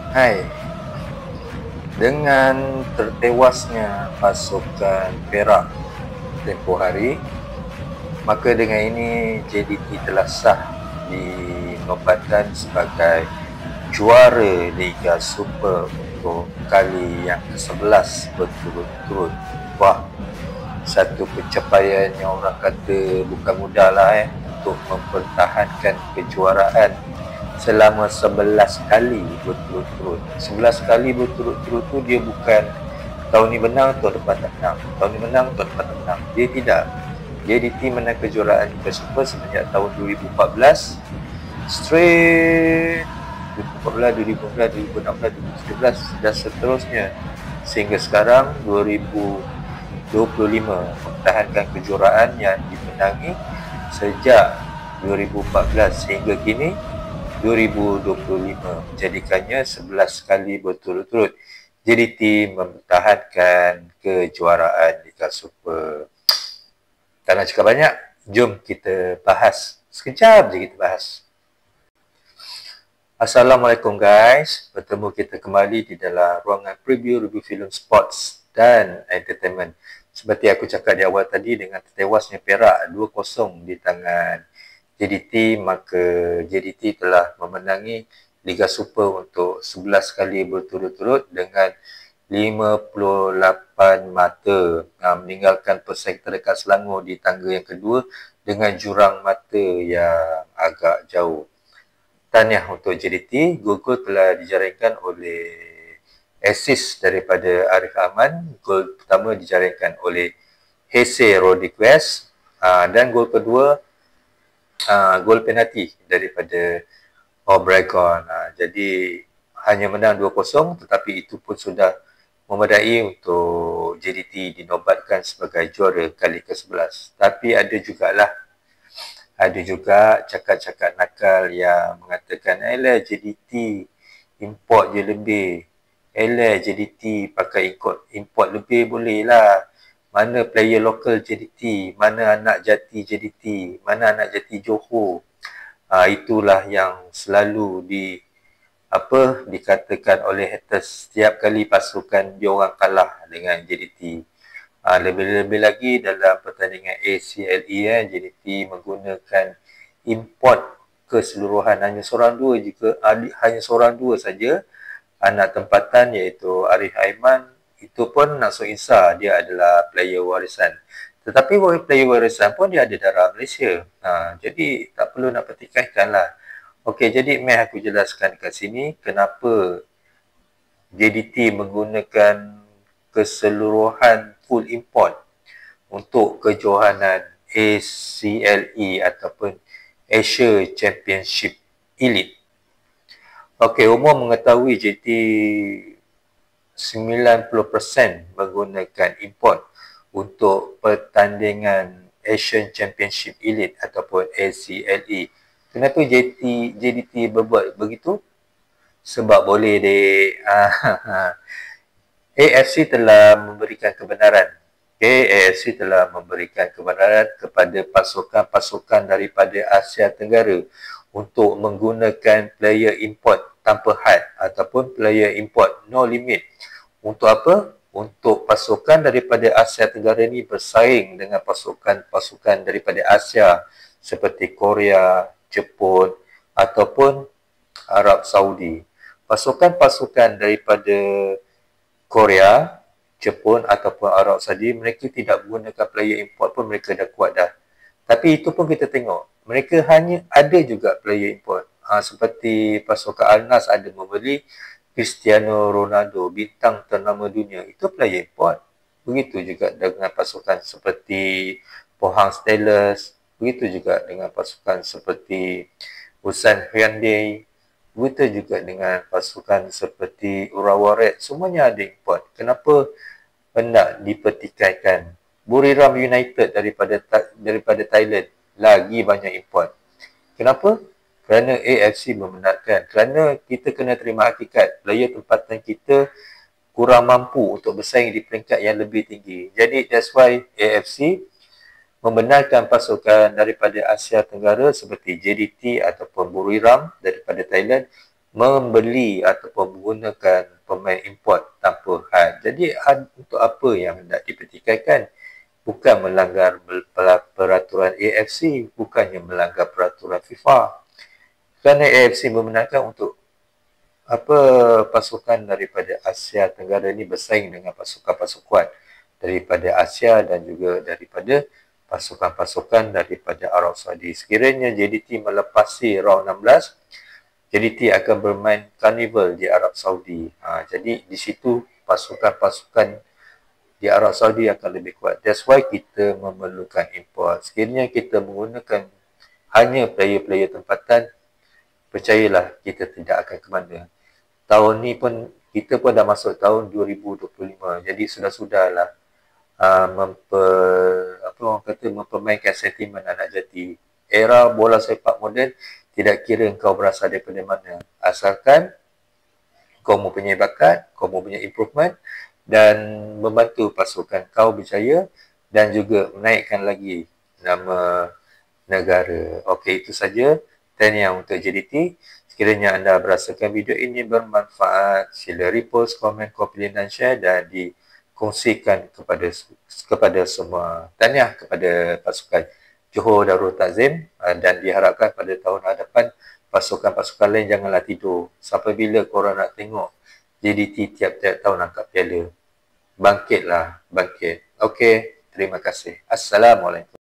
Hai, dengan tertewasnya pasukan Perak tempoh hari, maka dengan ini JDT telah sah dinobatkan sebagai juara Liga Super untuk kali yang ke-11 berturut-turut. Wah, satu pencapaian yang orang kata bukan mudah lah untuk mempertahankan kejuaraan selama 11 kali berturut-turut. 11 kali berturut-turut tu dia bukan tahun ni menang, tahun depan tak menang, tahun ni menang, tahun depan tak menang. Dia tidak. JDT menang kejuaraan Liga Super semenjak tahun 2014 straight 2014, 2015, 2016, 2017 dan seterusnya sehingga sekarang 2025 mempertahankan kejuaraan yang dimenangi sejak 2014 sehingga kini 2025, menjadikannya 11 kali berturut-turut JDT mempertahankan kejuaraan Liga Super. Tak nak cakap banyak, jom kita bahas. Sekejap je kita bahas. Assalamualaikum guys, bertemu kita kembali di dalam ruangan preview review filem sports dan entertainment. Seperti aku cakap di awal tadi, dengan tertewasnya Perak 2-0 di tangan JDT, maka JDT telah memenangi Liga Super untuk 11 kali berturut-turut dengan 58 mata, meninggalkan pesaing terdekat Selangor di tangga yang kedua dengan jurang mata yang agak jauh. Tahniah untuk JDT, gol telah dijaringkan oleh assist daripada Arif Ahman, gol pertama dijaringkan oleh Jose Rodriguez, dan gol kedua gol penalti daripada Obregon. Jadi hanya menang 2-0 tetapi itu pun sudah memadai untuk JDT dinobatkan sebagai juara kali ke-11. Tapi ada juga cakap-cakap nakal yang mengatakan JDT import je lebih. JDT pakai import lebih boleh lah. Mana player lokal JDT, mana anak jati JDT, mana anak jati Johor. Itulah yang selalu dikatakan oleh haters setiap kali pasukan diorang kalah dengan JDT. Lebih-lebih lagi dalam pertandingan ACLE, JDT menggunakan import keseluruhan, hanya seorang dua saja anak tempatan iaitu Arif Aiman. Itu pun Nasur Insha, dia adalah player warisan. Tetapi player warisan pun dia ada darah Malaysia. Jadi tak perlu nak pertikaikan lah. Okey, jadi aku jelaskan kat sini kenapa JDT menggunakan keseluruhan full import untuk kejohanan ACLE ataupun Asia Championship Elite. Okey, umum mengetahui JDT 90% menggunakan import untuk pertandingan Asian Championship Elite ataupun ACLE. Kenapa JDT berbuat begitu? Sebab boleh dek. AFC telah memberikan kebenaran. AFC telah memberikan kebenaran kepada pasukan-pasukan daripada Asia Tenggara untuk menggunakan player import tanpa had ataupun player import no limit. Untuk apa? Untuk pasukan daripada Asia Tenggara ni bersaing dengan pasukan-pasukan daripada Asia seperti Korea, Jepun ataupun Arab Saudi. Pasukan-pasukan daripada Korea, Jepun ataupun Arab Saudi, mereka tidak menggunakan player import pun mereka dah kuat dah. Tapi itu pun kita tengok, mereka hanya ada juga player import. Seperti pasukan Al-Nas ada membeli Cristiano Ronaldo, bintang ternama dunia. Itu player import. Begitu juga dengan pasukan seperti Pohang Steelers. Begitu juga dengan pasukan seperti Ulsan Hyundai. Begitu juga dengan pasukan seperti Urawa Red. Semuanya ada import. Kenapa hendak dipertikaikan? Buriram United daripada Thailand lagi banyak import. Kenapa? Kerana AFC membenarkan. Kerana kita kena terima hakikat. Player tempatan kita kurang mampu untuk bersaing di peringkat yang lebih tinggi. Jadi that's why AFC membenarkan pasukan daripada Asia Tenggara seperti JDT ataupun Buriram daripada Thailand membeli ataupun menggunakan pemain import tanpa had. Jadi had untuk apa yang nak dipertikaikan? Bukan melanggar peraturan AFC, bukannya melanggar peraturan FIFA. Kerana AFC membenarkan untuk pasukan daripada Asia Tenggara ni bersaing dengan pasukan-pasukan daripada Asia dan juga daripada pasukan-pasukan daripada Arab Saudi. Sekiranya JDT melepasi round 16, JDT akan bermain karnival di Arab Saudi. Jadi di situ pasukan-pasukan di Arab Saudi akan lebih kuat. That's why kita memerlukan import. Sekiranya kita menggunakan hanya player-player tempatan, percayalah kita tidak akan ke mana. Tahun ni pun kita pun dah masuk tahun 2025. Jadi sudah-sudahlah mempermainkan sentimen anak jati. Era bola sepak moden tidak kira kau berasal daripada mana. Asalkan kau mempunyai bakat, kau mempunyai improvement dan membantu pasukan kau berjaya dan juga menaikkan lagi nama negara. Okey, itu saja. Tahniah untuk JDT. Sekiranya anda berasakan video ini bermanfaat, sila repost, komen, copy dan share dan dikongsikan kepada semua. Tahniah kepada pasukan Johor Darul Takzim dan diharapkan pada tahun hadapan pasukan-pasukan lain janganlah tidur. Sampai bila korang nak tengok JDT tiap-tiap tahun angkat piala? Bangkitlah, bangkit. Okey, terima kasih. Assalamualaikum.